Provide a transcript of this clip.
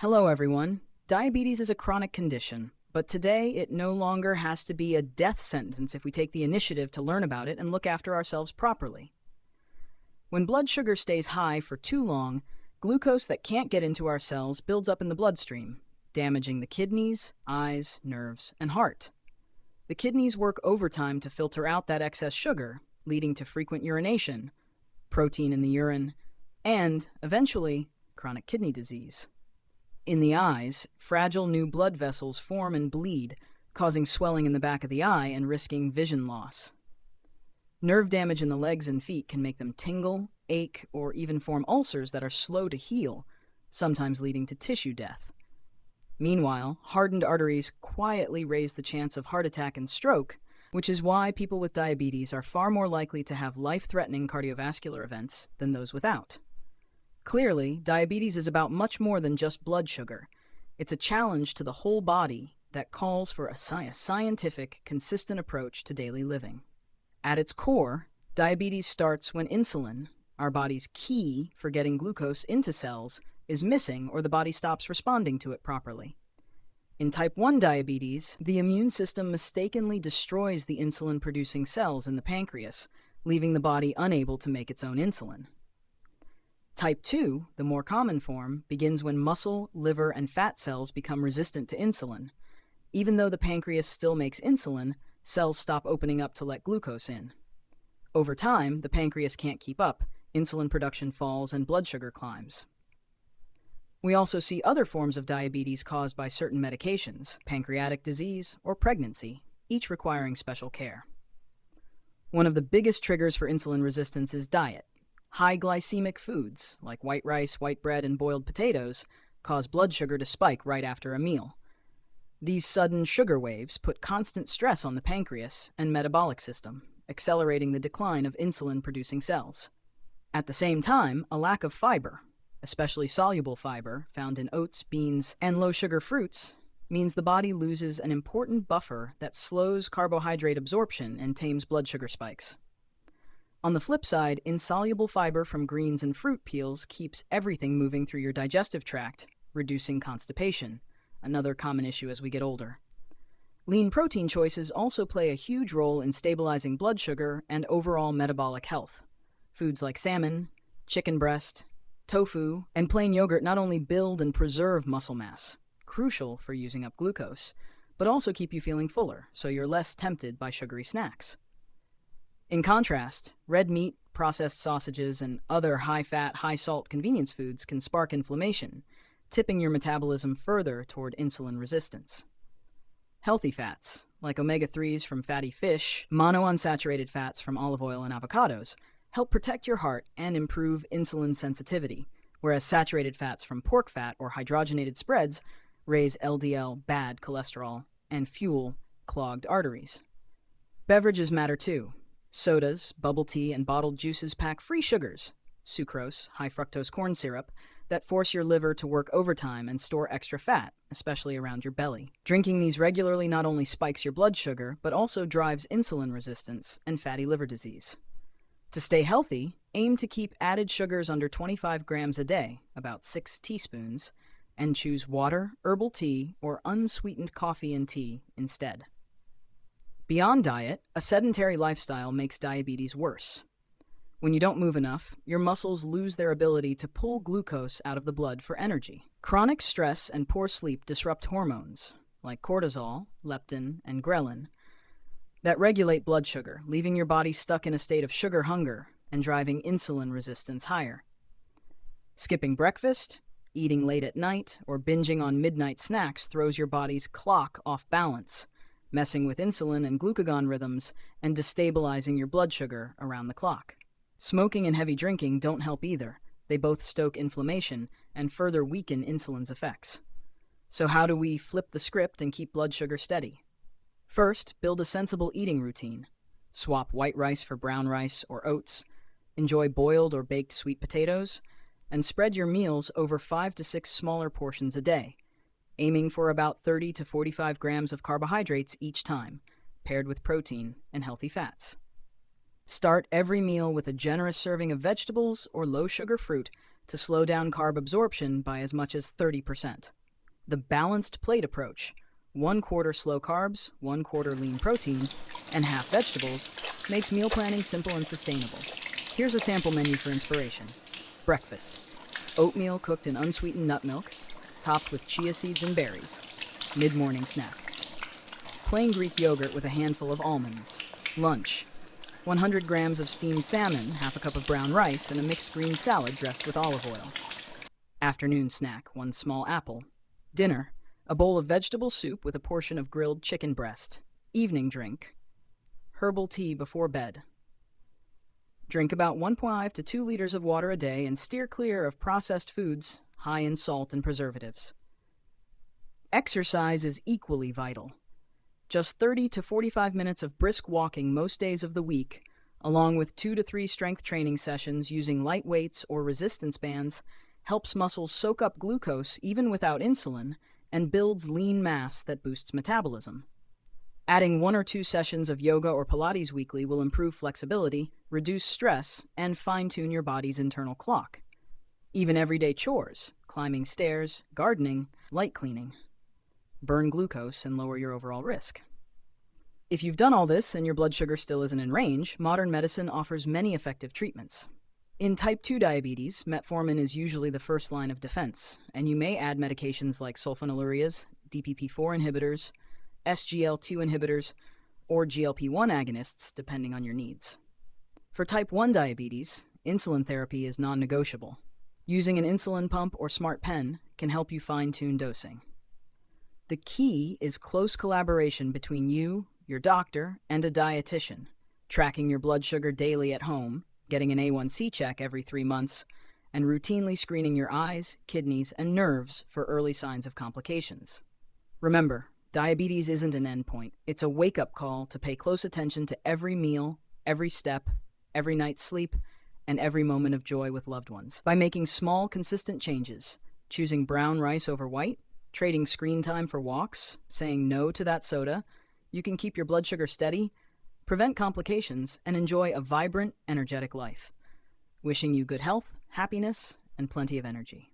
Hello, everyone. Diabetes is a chronic condition, but today it no longer has to be a death sentence if we take the initiative to learn about it and look after ourselves properly. When blood sugar stays high for too long, glucose that can't get into our cells builds up in the bloodstream, damaging the kidneys, eyes, nerves, and heart. The kidneys work overtime to filter out that excess sugar, leading to frequent urination, protein in the urine, and, eventually, chronic kidney disease. In the eyes, fragile new blood vessels form and bleed, causing swelling in the back of the eye and risking vision loss. Nerve damage in the legs and feet can make them tingle, ache, or even form ulcers that are slow to heal, sometimes leading to tissue death. Meanwhile, hardened arteries quietly raise the chance of heart attack and stroke, which is why people with diabetes are far more likely to have life-threatening cardiovascular events than those without. Clearly, diabetes is about much more than just blood sugar. It's a challenge to the whole body that calls for a scientific, consistent approach to daily living. At its core, diabetes starts when insulin, our body's key for getting glucose into cells, is missing or the body stops responding to it properly. In type 1 diabetes, the immune system mistakenly destroys the insulin-producing cells in the pancreas, leaving the body unable to make its own insulin. Type 2, the more common form, begins when muscle, liver, and fat cells become resistant to insulin. Even though the pancreas still makes insulin, cells stop opening up to let glucose in. Over time, the pancreas can't keep up, insulin production falls, and blood sugar climbs. We also see other forms of diabetes caused by certain medications, pancreatic disease, or pregnancy, each requiring special care. One of the biggest triggers for insulin resistance is diet. High glycemic foods, like white rice, white bread, and boiled potatoes, cause blood sugar to spike right after a meal. These sudden sugar waves put constant stress on the pancreas and metabolic system, accelerating the decline of insulin-producing cells. At the same time, a lack of fiber, especially soluble fiber found in oats, beans, and low-sugar fruits, means the body loses an important buffer that slows carbohydrate absorption and tames blood sugar spikes. On the flip side, insoluble fiber from greens and fruit peels keeps everything moving through your digestive tract, reducing constipation, another common issue as we get older. Lean protein choices also play a huge role in stabilizing blood sugar and overall metabolic health. Foods like salmon, chicken breast, tofu, and plain yogurt not only build and preserve muscle mass, crucial for using up glucose, but also keep you feeling fuller, so you're less tempted by sugary snacks. In contrast, red meat, processed sausages, and other high-fat, high-salt convenience foods can spark inflammation, tipping your metabolism further toward insulin resistance. Healthy fats, like omega-3s from fatty fish, monounsaturated fats from olive oil and avocados, help protect your heart and improve insulin sensitivity, whereas saturated fats from pork fat or hydrogenated spreads raise LDL bad cholesterol and fuel clogged arteries. Beverages matter too. Sodas, bubble tea, and bottled juices pack free sugars, sucrose, high fructose corn syrup, that force your liver to work overtime and store extra fat, especially around your belly. Drinking these regularly not only spikes your blood sugar, but also drives insulin resistance and fatty liver disease. To stay healthy, aim to keep added sugars under 25 grams a day, about 6 teaspoons, and choose water, herbal tea, or unsweetened coffee and tea instead. Beyond diet, a sedentary lifestyle makes diabetes worse. When you don't move enough, your muscles lose their ability to pull glucose out of the blood for energy. Chronic stress and poor sleep disrupt hormones, like cortisol, leptin, and ghrelin, that regulate blood sugar, leaving your body stuck in a state of sugar hunger and driving insulin resistance higher. Skipping breakfast, eating late at night, or binging on midnight snacks throws your body's clock off balance, messing with insulin and glucagon rhythms and destabilizing your blood sugar around the clock. Smoking and heavy drinking don't help either. They both stoke inflammation and further weaken insulin's effects. So how do we flip the script and keep blood sugar steady? First, build a sensible eating routine. Swap white rice for brown rice or oats. Enjoy boiled or baked sweet potatoes. And spread your meals over 5 to 6 smaller portions a day, aiming for about 30 to 45 grams of carbohydrates each time, paired with protein and healthy fats. Start every meal with a generous serving of vegetables or low-sugar fruit to slow down carb absorption by as much as 30%. The balanced plate approach, 1/4 slow carbs, 1/4 lean protein, and half vegetables, makes meal planning simple and sustainable. Here's a sample menu for inspiration. Breakfast: oatmeal cooked in unsweetened nut milk, topped with chia seeds and berries. Mid-morning snack: plain Greek yogurt with a handful of almonds. Lunch: 100 grams of steamed salmon, half a cup of brown rice, and a mixed green salad dressed with olive oil. Afternoon snack: 1 small apple. Dinner: a bowl of vegetable soup with a portion of grilled chicken breast. Evening drink: herbal tea before bed. Drink about 1.5 to 2 liters of water a day and steer clear of processed foods high in salt and preservatives. Exercise is equally vital. Just 30 to 45 minutes of brisk walking most days of the week, along with 2 to 3 strength training sessions using light weights or resistance bands, helps muscles soak up glucose even without insulin and builds lean mass that boosts metabolism. Adding 1 or 2 sessions of yoga or Pilates weekly will improve flexibility, reduce stress, and fine-tune your body's internal clock. Even everyday chores, climbing stairs, gardening, light cleaning, burn glucose and lower your overall risk. If you've done all this and your blood sugar still isn't in range, modern medicine offers many effective treatments. In type 2 diabetes, metformin is usually the first line of defense, and you may add medications like sulfonylureas, DPP-4 inhibitors, SGLT2 inhibitors, or GLP-1 agonists, depending on your needs. For type 1 diabetes, insulin therapy is non-negotiable. Using an insulin pump or smart pen can help you fine-tune dosing. The key is close collaboration between you, your doctor, and a dietitian, tracking your blood sugar daily at home, getting an A1C check every 3 months, and routinely screening your eyes, kidneys, and nerves for early signs of complications. Remember, diabetes isn't an endpoint. It's a wake-up call to pay close attention to every meal, every step, every night's sleep, and every moment of joy with loved ones. By making small, consistent changes, choosing brown rice over white, trading screen time for walks, saying no to that soda, you can keep your blood sugar steady, prevent complications, and enjoy a vibrant, energetic life. Wishing you good health, happiness, and plenty of energy.